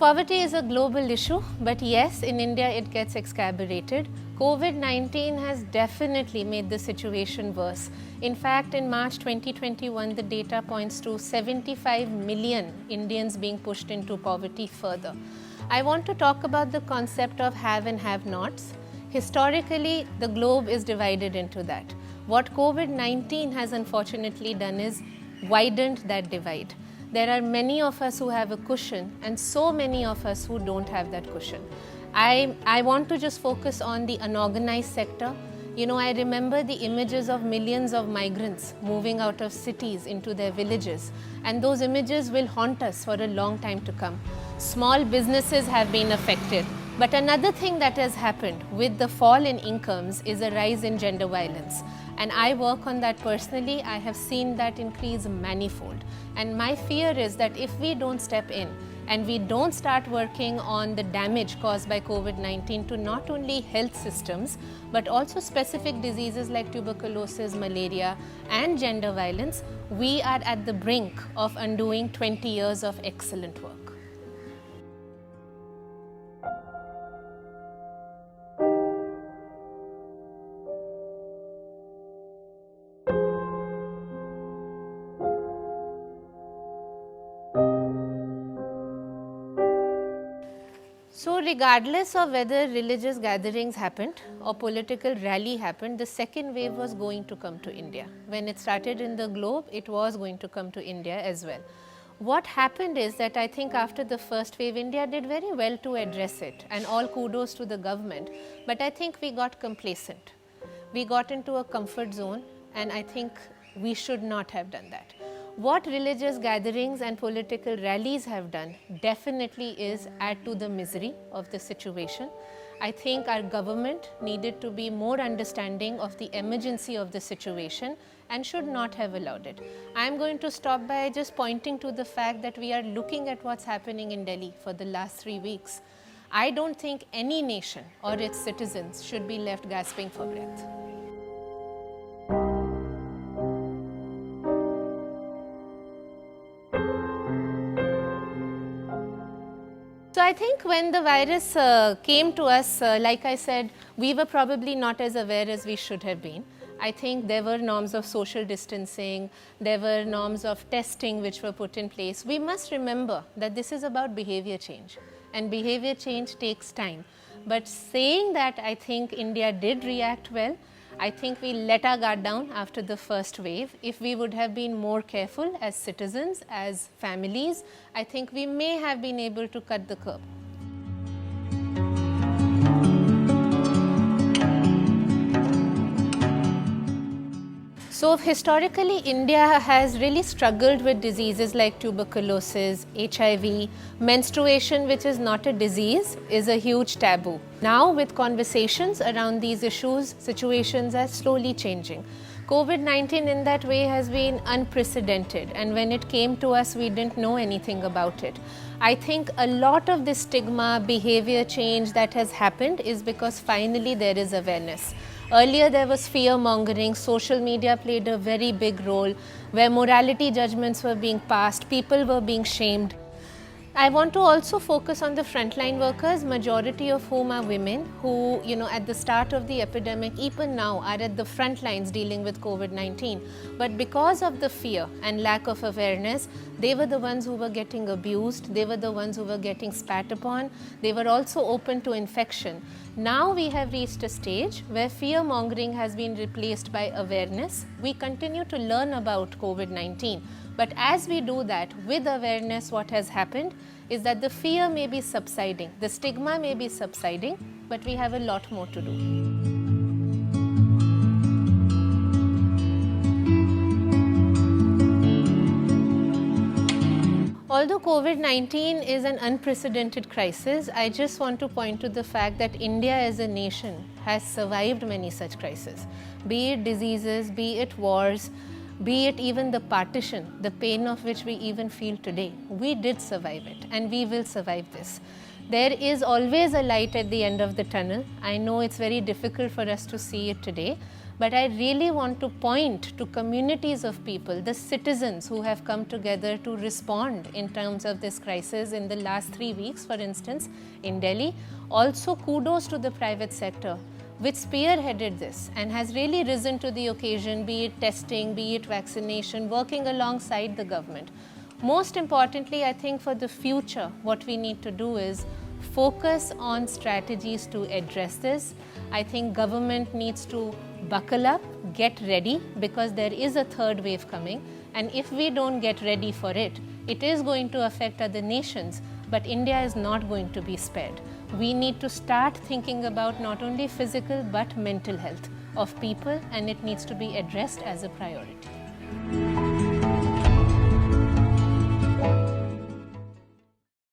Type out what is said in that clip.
poverty is a global issue, but yes, in India it gets exacerbated. COVID-19 has definitely made the situation worse. In fact, in March 2021, the data points to 75 million Indians being pushed into poverty further. I want to talk about the concept of have and have-nots. Historically, the globe is divided into that. What COVID-19 has unfortunately done is widened that divide. There are many of us who have a cushion and so many of us who don't have that cushion. I want to just focus on the unorganized sector. You know, I remember the images of millions of migrants moving out of cities into their villages, and those images will haunt us for a long time to come. Small businesses have been affected. But another thing that has happened with the fall in incomes is a rise in gender violence. And I work on that personally. I have seen that increase manifold. And my fear is that if we don't step in and we don't start working on the damage caused by COVID-19 to not only health systems, but also specific diseases like tuberculosis, malaria, and gender violence, we are at the brink of undoing 20 years of excellent work. So regardless of whether religious gatherings happened or political rally happened, the second wave was going to come to India. When it started in the globe, it was going to come to India as well. What happened is that I think after the first wave, India did very well to address it, and all kudos to the government. But I think we got complacent. We got into a comfort zone, and I think we should not have done that. What religious gatherings and political rallies have done definitely is add to the misery of the situation. I think our government needed to be more understanding of the emergency of the situation and should not have allowed it. I am going to stop by just pointing to the fact that we are looking at what's happening in Delhi for the last 3 weeks. I don't think any nation or its citizens should be left gasping for breath. So I think when the virus came to us, like I said, we were probably not as aware as we should have been. I think there were norms of social distancing, there were norms of testing which were put in place. We must remember that this is about behavior change, and behavior change takes time. But saying that, I think India did react well. I think we let our guard down after the first wave. If we would have been more careful as citizens, as families, I think we may have been able to cut the curve. So historically, India has really struggled with diseases like tuberculosis, HIV. Menstruation, which is not a disease, is a huge taboo. Now with conversations around these issues, situations are slowly changing. COVID-19 in that way has been unprecedented, and when it came to us, we didn't know anything about it. I think a lot of this stigma, behavior change that has happened is because finally there is awareness. Earlier there was fear-mongering, social media played a very big role where morality judgments were being passed, people were being shamed. I want to also focus on the frontline workers, majority of whom are women who, at the start of the epidemic, even now, are at the front lines dealing with COVID-19. But because of the fear and lack of awareness, they were the ones who were getting abused, they were the ones who were getting spat upon, they were also open to infection. Now we have reached a stage where fear-mongering has been replaced by awareness. We continue to learn about COVID-19. But as we do that, with awareness, what has happened is that the fear may be subsiding, the stigma may be subsiding, but we have a lot more to do. Although COVID-19 is an unprecedented crisis, I just want to point to the fact that India as a nation has survived many such crises, be it diseases, be it wars, be it even the partition, the pain of which we even feel today. We did survive it, and we will survive this. There is always a light at the end of the tunnel. I know it's very difficult for us to see it today, but I really want to point to communities of people, the citizens who have come together to respond in terms of this crisis in the last 3 weeks, for instance, in Delhi. Also, kudos to the private sector, which spearheaded this and has really risen to the occasion, be it testing, be it vaccination, working alongside the government. Most importantly, I think for the future, what we need to do is focus on strategies to address this. I think government needs to buckle up, get ready, because there is a third wave coming. And if we don't get ready for it, it is going to affect other nations, but India is not going to be spared. We need to start thinking about not only physical but mental health of people, and it needs to be addressed as a priority.